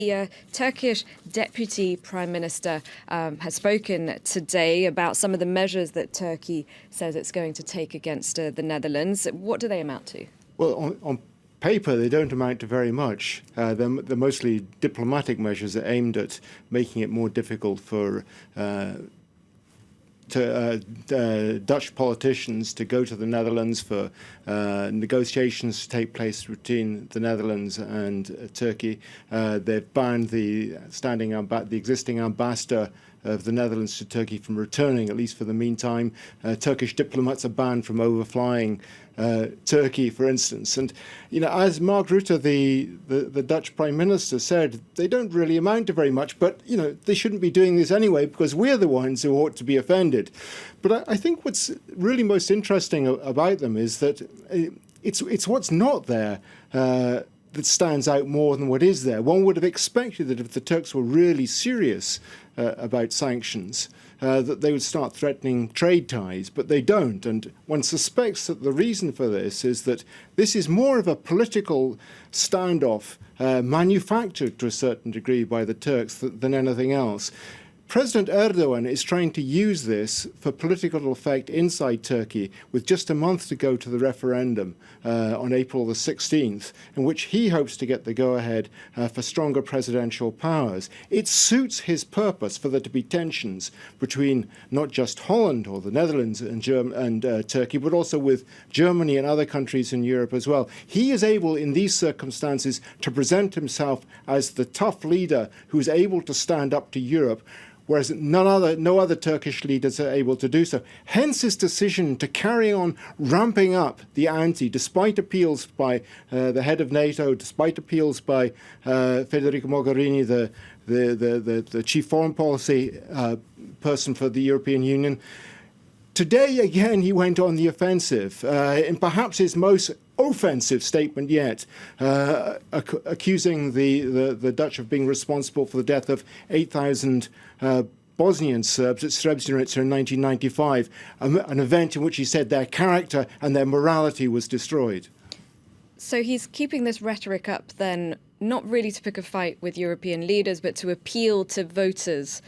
The Turkish Deputy Prime Minister has spoken today about some of the measures that Turkey says it's going to take against the Netherlands. What do they amount to? Well, on paper, they don't amount to very much. They're mostly diplomatic measures that are aimed at making it more difficult for Dutch politicians to go to the Netherlands, for negotiations to take place between the Netherlands and Turkey. They've banned the existing ambassador of the Netherlands to Turkey from returning, at least for the meantime. Turkish diplomats are banned from overflying Turkey, for instance. And, you know, as Mark Rutte, the Dutch Prime Minister, said, they don't really amount to very much, but, you know, they shouldn't be doing this anyway because we're the ones who ought to be offended. But I think what's really most interesting about them is that it's what's not there that stands out more than what is there. One would have expected that if the Turks were really serious about sanctions, that they would start threatening trade ties, but they don't. And one suspects that the reason for this is that this is more of a political standoff manufactured to a certain degree by the Turks than anything else. President Erdogan is trying to use this for political effect inside Turkey, with just a month to go to the referendum on April the 16th, in which he hopes to get the go-ahead for stronger presidential powers. It suits his purpose for there to be tensions between not just Holland or the Netherlands and Turkey, but also with Germany and other countries in Europe as well. He is able, in these circumstances, to present himself as the tough leader who is able to stand up to Europe, whereas no other Turkish leaders are able to do so. Hence his decision to carry on ramping up the ante, despite appeals by the head of NATO, despite appeals by Federica Mogherini, the chief foreign policy person for the European Union. Today, again, he went on the offensive, in perhaps his most offensive statement yet, accusing the Dutch of being responsible for the death of 8,000 Bosnian Serbs at Srebrenica in 1995, an event in which he said their character and their morality was destroyed. So he's keeping this rhetoric up then, not really to pick a fight with European leaders, but to appeal to voters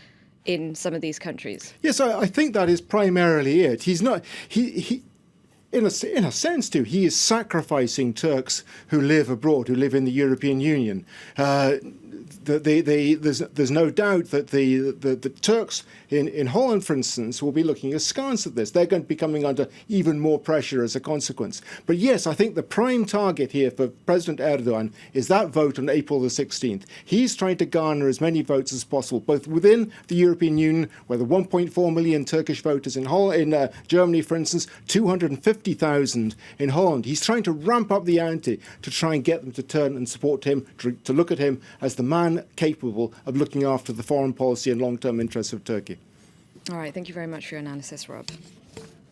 in some of these countries. Yes, I think that is primarily it. He's not. In a sense, too, he is sacrificing Turks who live abroad, who live in the European Union. There's no doubt that the Turks in Holland, for instance, will be looking askance at this. They're going to be coming under even more pressure as a consequence. But yes, I think the prime target here for President Erdogan is that vote on April the 16th. He's trying to garner as many votes as possible, both within the European Union, where the 1.4 million Turkish voters in Germany, for instance, 250,000 in Holland. He's trying to ramp up the ante to try and get them to turn and support him, to look at him as the man capable of looking after the foreign policy and long-term interests of Turkey. All right, thank you very much for your analysis, Rob.